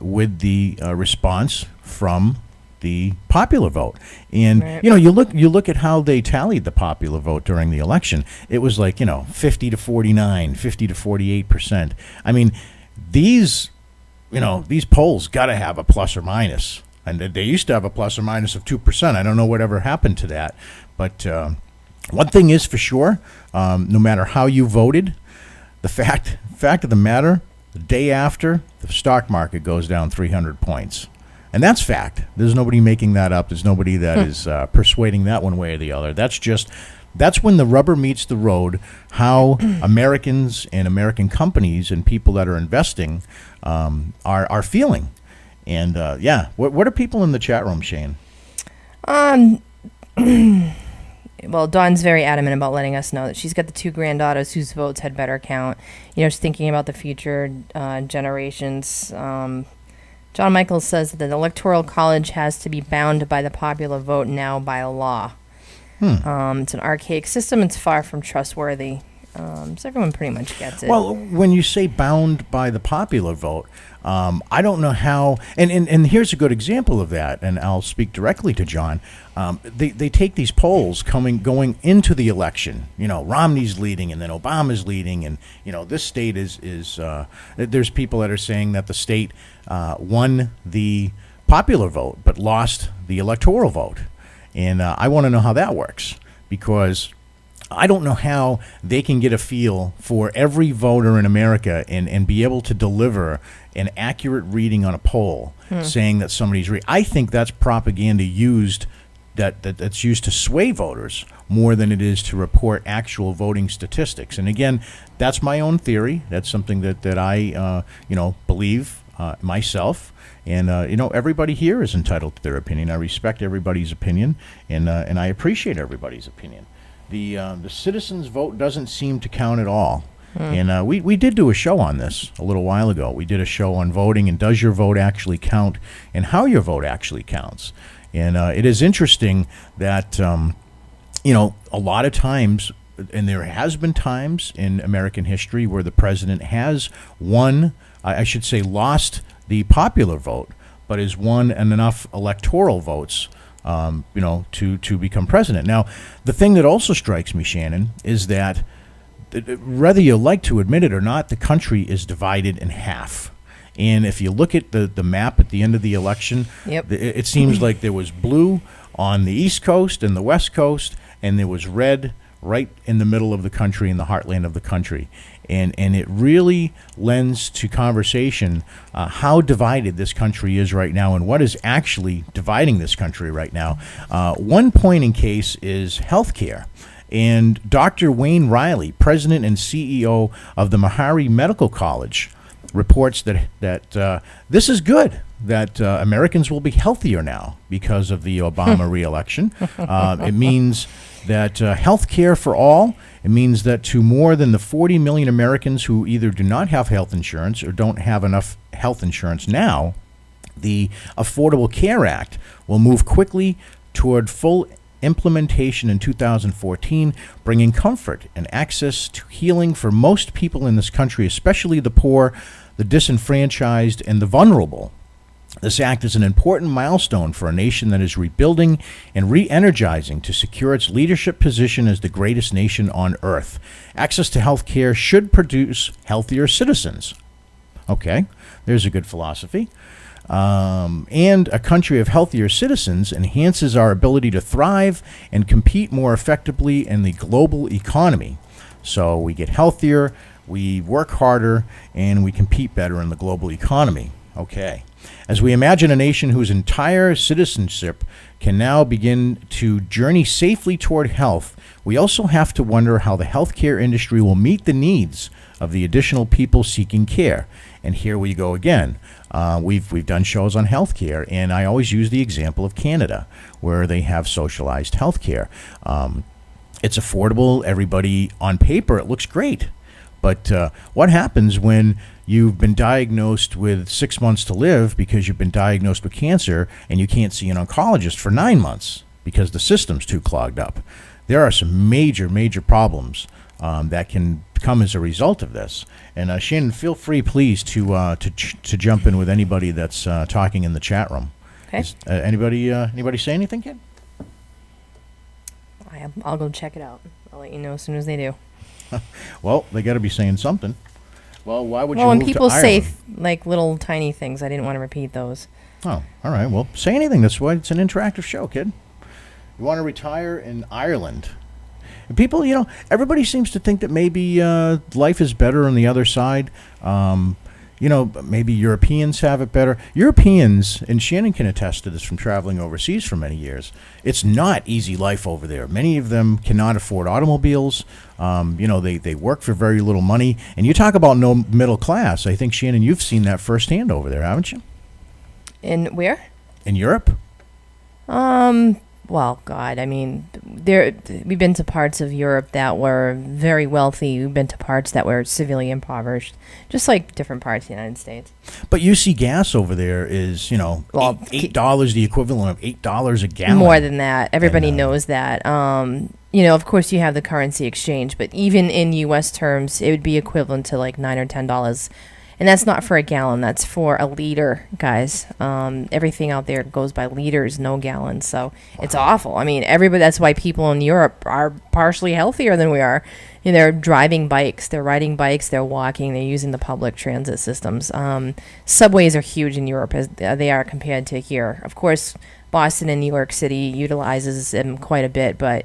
with the response from the popular vote. And Right. you look at how they tallied the popular vote during the election. It was like 50 to 49, 50 to 48%. I mean, these polls got to have a plus or minus, and they used to have a plus or minus of 2%. I don't know whatever happened to that, but one thing is for sure: no matter how you voted, the fact of the matter, the day after, the stock market goes down 300 points. And that's fact. There's nobody making that up. There's nobody that is persuading that one way or the other. That's when the rubber meets the road, how Americans and American companies and people that are investing are feeling. And, what are people in the chat room, Shane? Well, Dawn's very adamant about letting us know that she's got the 2 granddaughters whose votes had better count. She's thinking about the future generations. John Michaels says that the Electoral College has to be bound by the popular vote now by law. It's an archaic system. It's far from trustworthy. So everyone pretty much gets it. Well, when you say bound by the popular vote, I don't know how. And here's a good example of that. And I'll speak directly to John. They take these polls going into the election. Romney's leading, and then Obama's leading, and this state is. There's people that are saying that the state won the popular vote but lost the electoral vote, and I want to know how that works, because I don't know how they can get a feel for every voter in America and be able to deliver an accurate reading on a poll saying that somebody's I think that's propaganda used that's used to sway voters more than it is to report actual voting statistics. And again, that's my own theory. That's something that I believe myself. And everybody here is entitled to their opinion. I respect everybody's opinion, and I appreciate everybody's opinion. The citizens' vote doesn't seem to count at all. And we did do a show on this a little while ago. We did a show on voting and does your vote actually count, and how your vote actually counts. And it is interesting that a lot of times, and there has been times in American history where the president has won, I should say lost the popular vote, but has won enough electoral votes to become president. Now, the thing that also strikes me, Shannon, is that whether you like to admit it or not, the country is divided in half. And if you look at the map at the end of the election, it seems like there was blue on the East Coast and the West Coast, and there was red right in the middle of the country, in the heartland of the country. And it really lends to conversation how divided this country is right now and what is actually dividing this country right now. One point in case is healthcare. And Dr. Wayne Riley, president and CEO of the Meharry Medical College, reports that this is good, that Americans will be healthier now because of the Obama re-election. It means that health care for all. It means that to more than the 40 million Americans who either do not have health insurance or don't have enough health insurance now, the Affordable Care Act will move quickly toward full implementation in 2014, bringing comfort and access to healing for most people in this country, especially the poor, the disenfranchised, and the vulnerable. This act is an important milestone for a nation that is rebuilding and re-energizing to secure its leadership position as the greatest nation on earth. Access to health care should produce healthier citizens. Okay, there's a good philosophy. And a country of healthier citizens enhances our ability to thrive and compete more effectively in the global economy. So we get healthier, we work harder, and we compete better in the global economy. Okay. As we imagine a nation whose entire citizenship can now begin to journey safely toward health, we also have to wonder how the healthcare industry will meet the needs of the additional people seeking care. And here we go again. We've done shows on healthcare, and I always use the example of Canada, where they have socialized healthcare. It's affordable. Everybody, on paper, it looks great. But what happens when you've been diagnosed with 6 months to live because you've been diagnosed with cancer and you can't see an oncologist for 9 months because the system's too clogged up? There are some major, major problems that can come as a result of this. And Shannon, feel free, please, to jump in with anybody that's talking in the chat room. Okay. Anybody say anything, kid? I'll go check it out. I'll let you know as soon as they do. Well, they got to be saying something. Well, why would you when move people to say Ireland? like little tiny things, I didn't want to repeat those. Oh, all right. Well, say anything. That's why it's an interactive show, kid. You want to retire in Ireland. And people, everybody seems to think that maybe life is better on the other side. Maybe Europeans have it better. Europeans, and Shannon can attest to this from traveling overseas for many years, it's not easy life over there. Many of them cannot afford automobiles. They work for very little money. And you talk about no middle class. I think, Shannon, you've seen that firsthand over there, haven't you? In where? In Europe? Well, God, I mean, we've been to parts of Europe that were very wealthy. We've been to parts that were severely impoverished, just like different parts of the United States. But you see gas over there is, $8, the equivalent of $8 a gallon. More than that. Everybody knows that. Of course you have the currency exchange, but even in U.S. terms, it would be equivalent to like $9 or $10. And that's not for a gallon. That's for a liter, guys. Everything out there goes by liters, no gallons. So it's awful. I mean, that's why people in Europe are partially healthier than we are. They're driving bikes, they're riding bikes, they're walking, they're using the public transit systems. Subways are huge in Europe as they are compared to here. Of course, Boston and New York City utilizes them quite a bit, but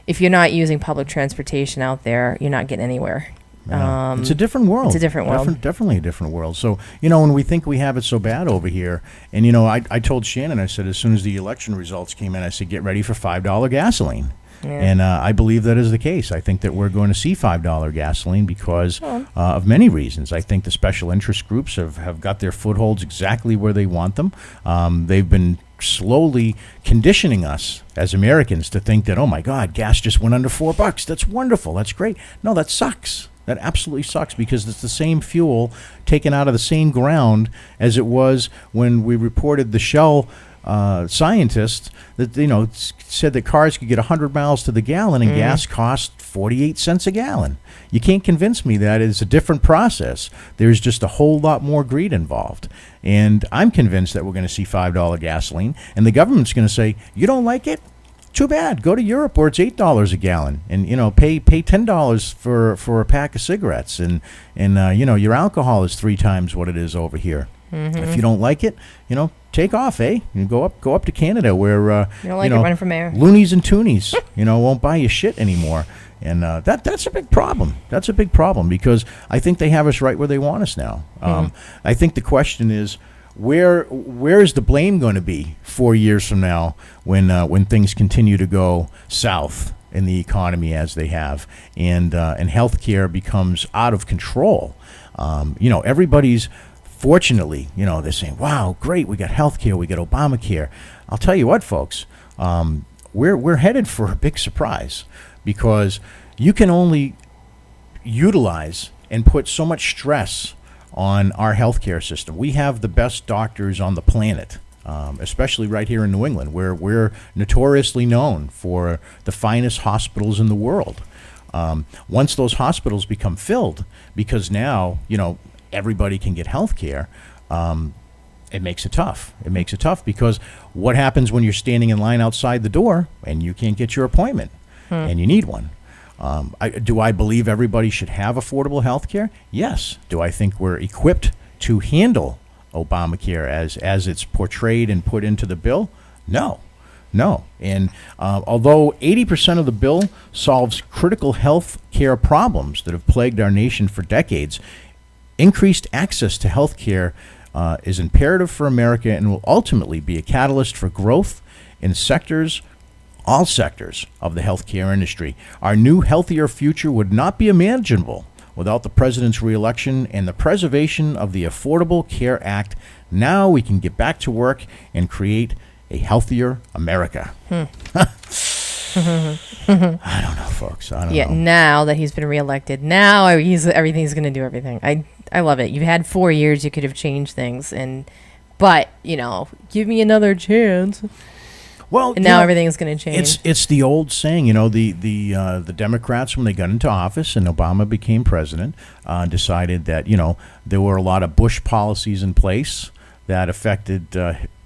if you're not using public transportation out there, you're not getting anywhere. Yeah. It's a different world. It's a different world. Definitely a different world. So, when we think we have it so bad over here, and, I told Shannon, I said, as soon as the election results came in, I said, get ready for $5 gasoline. Yeah. And I believe that is the case. I think that we're going to see $5 gasoline because of many reasons. I think the special interest groups have got their footholds exactly where they want them. They've been slowly conditioning us as Americans to think that, oh, my God, gas just went under $4. That's wonderful. That's great. No, that sucks. That absolutely sucks because it's the same fuel taken out of the same ground as it was when we reported the Shell scientists that said that cars could get 100 miles to the gallon and gas cost 48 cents a gallon. You can't convince me that it's a different process. There's just a whole lot more greed involved. And I'm convinced that we're going to see $5 gasoline, and the government's going to say, you don't like it? Too bad. Go to Europe where it's $8 a gallon, and pay $10 for a pack of cigarettes, and your alcohol is 3 times what it is over here. If you don't like it, take off, eh? You go up to Canada where you don't like it, run for mayor. Loonies and toonies, won't buy you shit anymore, and that's a big problem. That's a big problem because I think they have us right where they want us now. I think the question is, where is the blame going to be 4 years from now when things continue to go south in the economy as they have, and healthcare becomes out of control? Everybody's, fortunately, they're saying, wow, great, we got healthcare, we got Obamacare. I'll tell you what, folks, we're headed for a big surprise, because you can only utilize and put so much stress on our healthcare system. We have the best doctors on the planet, especially right here in New England, where we're notoriously known for the finest hospitals in the world. Once those hospitals become filled, because now, everybody can get health care, it makes it tough. It makes it tough because what happens when you're standing in line outside the door and you can't get your appointment and you need one? Do I believe everybody should have affordable health care? Yes. Do I think we're equipped to handle Obamacare as it's portrayed and put into the bill? No. And although 80% of the bill solves critical health care problems that have plagued our nation for decades, increased access to health care is imperative for America and will ultimately be a catalyst for growth in all sectors of the healthcare industry. Our new, healthier future would not be imaginable without the president's reelection and the preservation of the Affordable Care Act. Now we can get back to work and create a healthier America. I don't know, folks. I don't know. Yeah, now that he's been reelected, now he's going to do everything. I love it. You've had 4 years. You could have changed things, but give me another chance. Well, and now everything's going to change. It's the old saying, the Democrats, when they got into office and Obama became president, decided that there were a lot of Bush policies in place that affected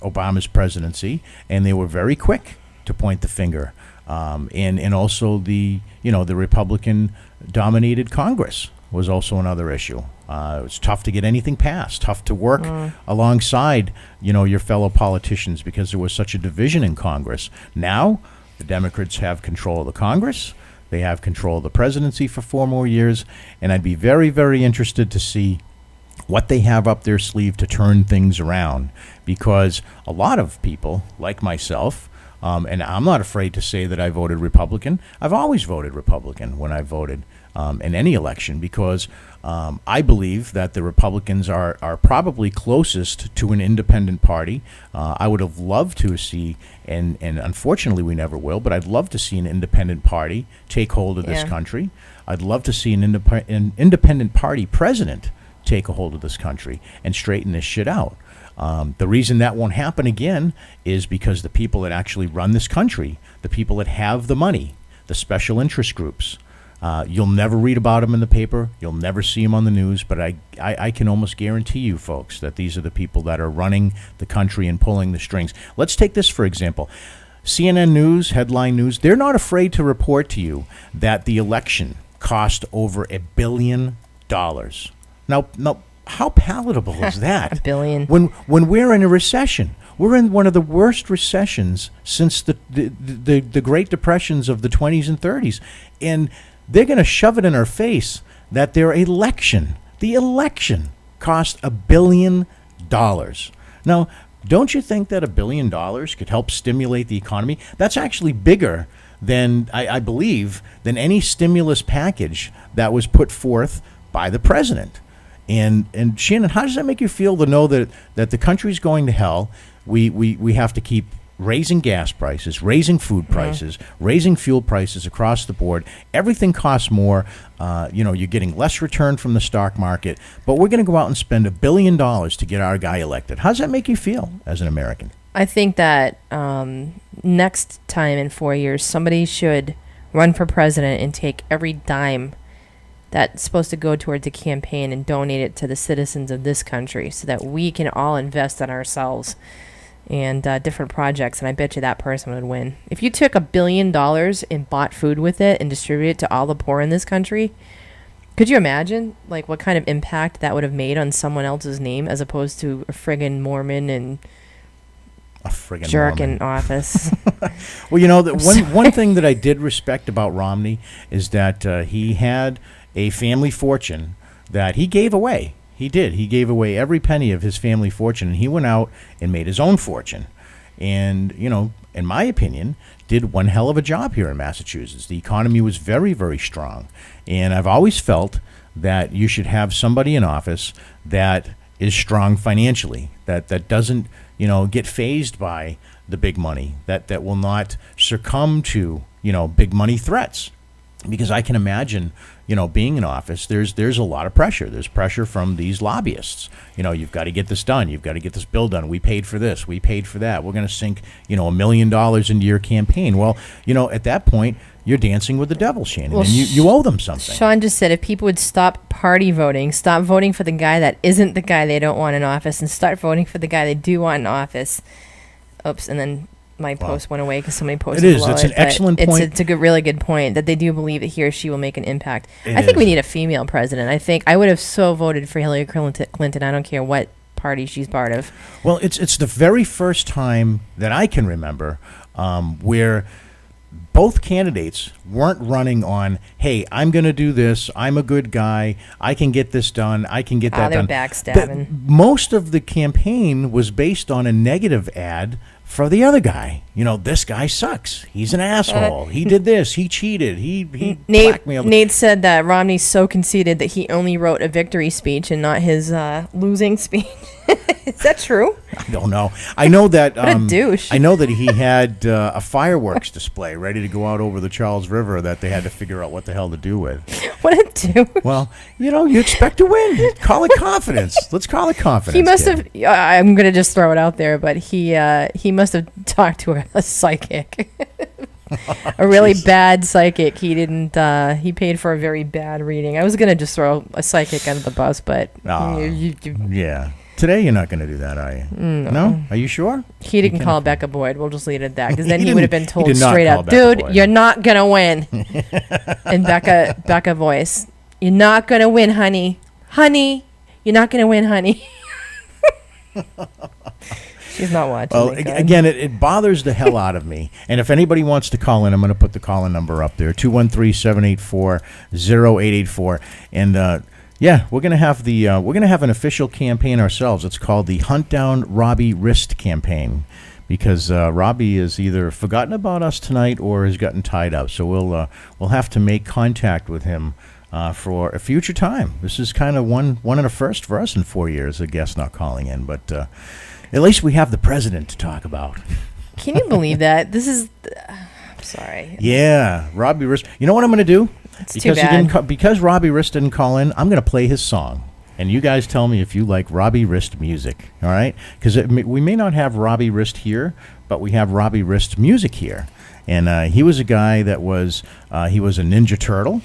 Obama's presidency, and they were very quick to point the finger. And also the Republican-dominated Congress was also another issue. It was tough to get anything passed, tough to work alongside, your fellow politicians because there was such a division in Congress. Now, the Democrats have control of the Congress. They have control of the presidency for 4 more years. And I'd be very, very interested to see what they have up their sleeve to turn things around, because a lot of people, like myself, and I'm not afraid to say that I voted Republican. I've always voted Republican when I voted in any election, because I believe that the Republicans are probably closest to an independent party. I would have loved to see, and unfortunately we never will, but I'd love to see an independent party take hold of this country. I'd love to see an independent party president take a hold of this country and straighten this shit out. The reason that won't happen again is because the people that actually run this country, the people that have the money, the special interest groups, you'll never read about them in the paper. You'll never see them on the news. But I can almost guarantee you, folks, that these are the people that are running the country and pulling the strings. Let's take this, for example. CNN News, headline news, they're not afraid to report to you that the election cost over $1 billion. Now, how palatable is that? $1 billion. When we're in a recession, we're in one of the worst recessions since the Great Depressions of the 20s and 30s, and they're going to shove it in our face that the election cost $1 billion. Now, don't you think that $1 billion could help stimulate the economy? That's actually bigger than, I believe, than any stimulus package that was put forth by the president. And Shannon, how does that make you feel to know that the country's going to hell? We have to keep raising gas prices, raising food prices, raising fuel prices across the board. Everything costs more. You're getting less return from the stock market. But we're going to go out and spend $1 billion to get our guy elected. How does that make you feel as an American? I think that next time in 4 years, somebody should run for president and take every dime that's supposed to go towards a campaign and donate it to the citizens of this country so that we can all invest in ourselves and different projects. And I bet you that person would win. If you took $1 billion and bought food with it and distributed it to all the poor in this country, could you imagine like what kind of impact that would have made on someone else's name as opposed to a friggin' Mormon and a friggin' jerk Mormon in office? Well, one thing that I did respect about Romney is that he had a family fortune that he gave away. He did. He gave away every penny of his family fortune, and he went out and made his own fortune. And, in my opinion, did one hell of a job here in Massachusetts. The economy was very, very strong. And I've always felt that you should have somebody in office that is strong financially, that doesn't, get fazed by the big money, that will not succumb to, big money threats. Because I can imagine, being in office, there's a lot of pressure. There's pressure from these lobbyists. You've got to get this done. You've got to get this bill done. We paid for this. We paid for that. We're going to sink, $1 million into your campaign. Well, at that point, you're dancing with the devil, Shannon, and you owe them something. Sean just said if people would stop party voting, stop voting for the guy that isn't the guy they don't want in office, and start voting for the guy they do want in office. Oops, and then my post went away because somebody posted it is. below It's an excellent point. It's a good, really good point that they do believe that he or she will make an impact. I think we need a female president. I think I would have so voted for Hillary Clinton. I don't care what party she's part of. Well, it's the very first time that I can remember where both candidates weren't running on, hey, I'm going to do this. I'm a good guy. I can get this done. I can get that they're done. backstabbing. Most of the campaign was based on a negative ad for the other guy. This guy sucks. He's an asshole. He did this. He cheated. He blackmailed. Nate said that Romney's so conceited that he only wrote a victory speech and not his losing speech. Is that true? I don't know. I know that. What a douche. I know that he had a fireworks display ready to go out over the Charles River that they had to figure out what the hell to do with. What a douche. Well, you expect to win. Call it confidence. Let's call it confidence. He must have. I'm gonna just throw it out there, but he must have talked to a psychic, a really bad psychic. He didn't. He paid for a very bad reading. I was gonna just throw a psychic under the bus, but yeah. Today you're not going to do that, are you? No? Are you sure? He didn't call Becca Boyd. We'll just leave it at that, because then he would have been told straight up, dude, you're not going to win. And Becca voice, you're not going to win, honey. Honey, you're not going to win, honey. She's not watching. Well, again, it bothers the hell out of me. And if anybody wants to call in, I'm going to put the call-in number up there, 213-784-0884. And yeah, we're gonna have an official campaign ourselves. It's called the Hunt Down Robbie Wrist campaign, because Robbie has either forgotten about us tonight or has gotten tied up. So we'll have to make contact with him for a future time. This is kind of one and a first for us in 4 years. A guest not calling in, but at least we have the president to talk about. Can you believe that? This is. I'm sorry. Yeah, Robbie Wrist. You know what I'm going to do? It's too bad. Because Robbie Wrist didn't call in, I'm going to play his song. And you guys tell me if you like Robbie Wrist music, all right? Because we may not have Robbie Wrist here, but we have Robbie Wrist music here. And he was a guy that was he was a Ninja Turtle.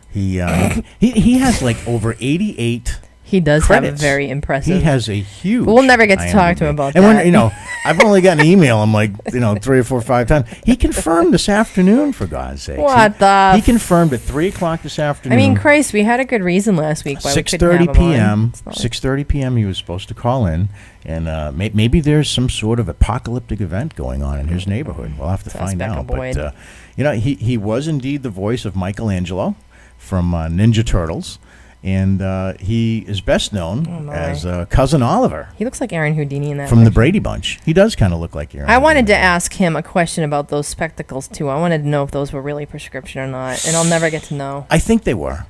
He has like over 88 He does credits. have a very impressive. He has a huge. We'll never get to talk to him about and that. And when I've only gotten an email him like 3 or 4 or 5 times. He confirmed this afternoon, for God's sake. He confirmed at 3:00 this afternoon. I mean, Christ, we had a good reason last week why we couldn't have 6:30 him p.m. on. 6:30 p.m. He was supposed to call in, and maybe there's some sort of apocalyptic event going on in his neighborhood. We'll have to find out. But he was indeed the voice of Michelangelo from Ninja Turtles. And he is best known as Cousin Oliver. He looks like Aaron Houdini in that. From the Brady Bunch. He does kind of look like Aaron. I wanted to ask him a question about those spectacles, too. I wanted to know if those were really prescription or not, and I'll never get to know. I think they were.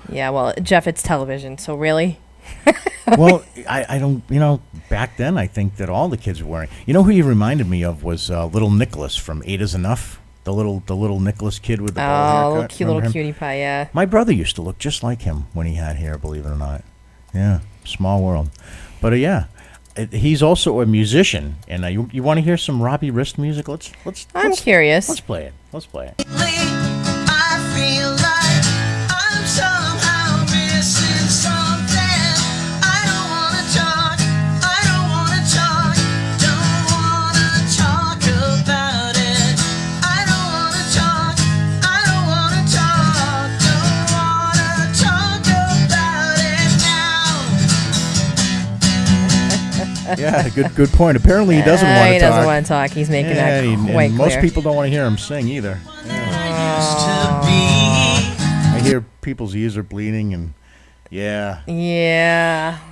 Yeah, well, Jeff, it's television, so really? Well, I don't, back then I think that all the kids were wearing. You know who he reminded me of was little Nicholas from 8 is Enough. The little Nicholas kid with the bowl haircut. Cute little cutie pie, yeah. My brother used to look just like him when he had hair, believe it or not. Yeah, small world. But yeah, he's also a musician, and you want to hear some Robbie Wrist music? I'm curious. Let's play it. Let's play it. I feel like I'm somehow missing something. I don't wanna talk. I don't wanna talk. Don't wanna talk about it. I don't wanna talk. I don't wanna talk. Don't wanna talk about it now. Yeah, good point. Apparently, he doesn't want to talk. He doesn't want to talk. He's making that quite and clear. most people don't want to hear him sing either. I hear people's ears are bleeding, and yeah.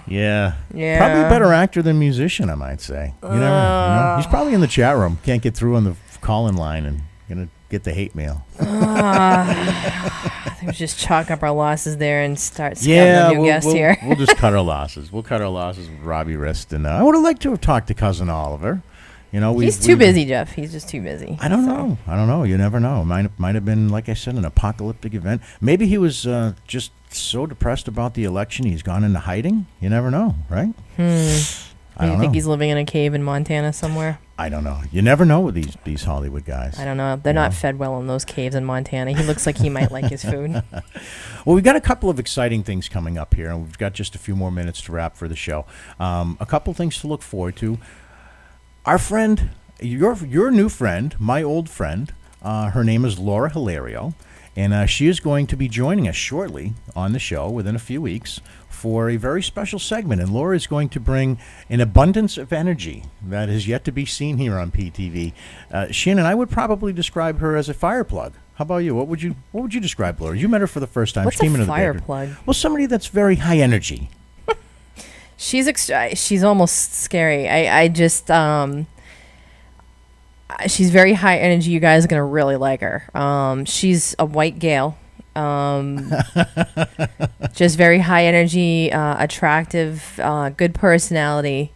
Probably a better actor than musician, I might say. You know, he's probably in the chat room. Can't get through on the call-in line and gonna get the hate mail. I think we just chalk up our losses there and start scouting a new guest here. We'll just cut our losses. We'll cut our losses with Robbie Wrist, and I would have liked to have talked to Cousin Oliver. You know, he's too busy, Jeff. He's just too busy. I don't know. You never know. Might have been, like I said, an apocalyptic event. Maybe he was just so depressed about the election he's gone into hiding. You never know, right? I don't think he's living in a cave in Montana somewhere. I don't know. You never know with these Hollywood guys. I don't know. They're not fed well in those caves in Montana. He looks like he might like his food. Well, we've got a couple of exciting things coming up here, and we've got just a few more minutes to wrap for the show. A couple things to look forward to. Our friend, your new friend, my old friend, her name is Laura Hilario, and she is going to be joining us shortly on the show within a few weeks for a very special segment. And Laura is going to bring an abundance of energy that is yet to be seen here on PTV. Shannon, I would probably describe her as a fire plug. How about you? What would you describe Laura? You met her for the first time. What's she came a into fire the bedroom. plug? Well, somebody that's very high energy. She's almost scary. I just she's very high energy. You guys are gonna really like her. She's a white gal. Just very high energy, attractive, good personality,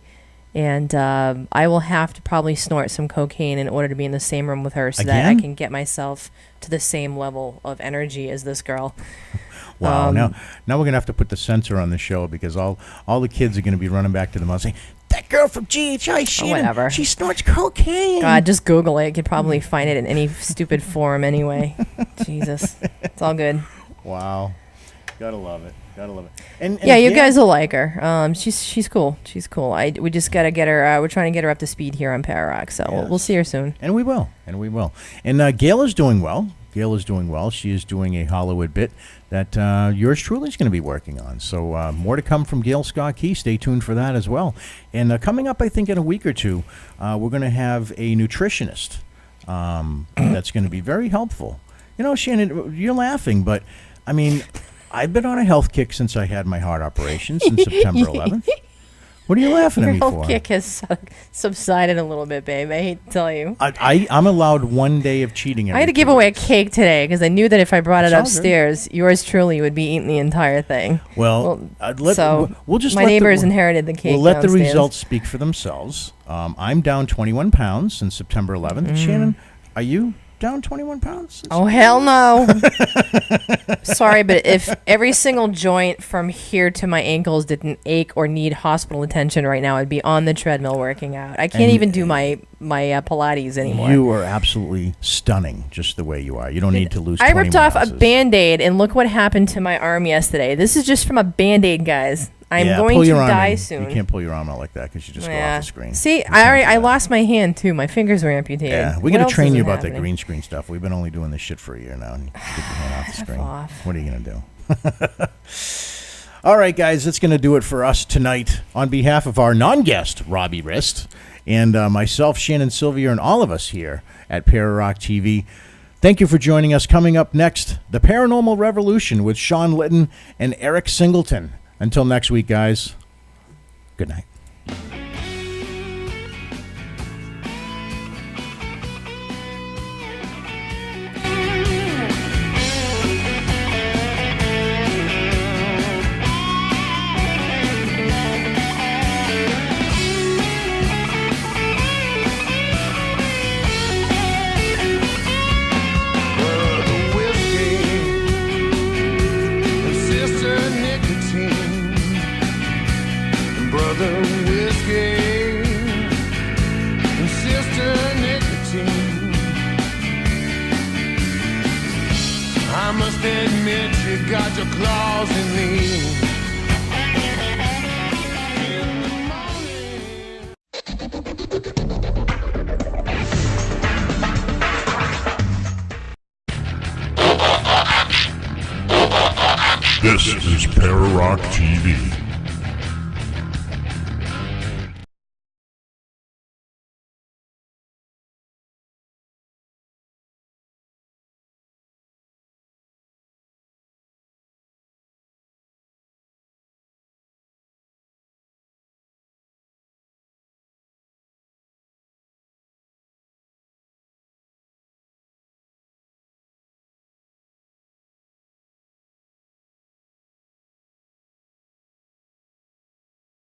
and I will have to probably snort some cocaine in order to be in the same room with her so that I can get myself to the same level of energy as this girl. Wow! Now we're gonna have to put the censor on the show because all the kids are gonna be running back to the mom saying, "That girl from GHI, Shannon, whatever. She snorts cocaine." God, just Google it. You could probably find it in any stupid forum Jesus, it's all good. Wow, gotta love it. And you guys will like her. She's cool. She's cool. We just gotta get her. We're trying to get her up to speed here on Para Rock, so we'll see her soon. And we will. And Gail is doing well. She is doing a Hollywood bit that yours truly is going to be working on. So more to come from Gail Scott Key. Stay tuned for that as well. And coming up, I think in a week or two, we're going to have a nutritionist that's going to be very helpful. You know, Shannon, you're laughing, but I mean, I've been on a health kick since I had my heart operation since September 11th. What are you laughing at me for? Your health kick has subsided a little bit, babe. I hate to tell you. I'm allowed 1 day of cheating. I had to give away a cake today because I knew that if I brought it upstairs, yours truly would be eating the entire thing. Well, we'll just my neighbors inherited the cake. We'll let the results speak for themselves. I'm down 21 pounds since September 11th. Shannon, are you down 21 pounds? Oh, hell no. Sorry, but if every single joint from here to my ankles didn't ache or need hospital attention right now, I'd be on the treadmill working out. I can't even do my Pilates anymore. You are absolutely stunning just the way you are. You don't need to lose 20 I ripped off ounces. a Band-Aid, and look what happened to my arm yesterday. This is just from a Band-Aid, guys. I'm going to die soon. You can't pull your arm out like that because you just go off the screen. See, I lost my hand too. My fingers were amputated. Yeah, we got to train you about that green screen stuff. We've been only doing this shit for a year now. And get your hand off the screen. What are you going to do? All right, guys, that's going to do it for us tonight. On behalf of our non-guest, Robbie Wrist, and myself, Shannon Sylvia, and all of us here at Para Rock TV, thank you for joining us. Coming up next, The Paranormal Revolution with Sean Litton and Eric Singleton. Until next week, guys, good night. Brother got your claws in me. This is Para Rock TV.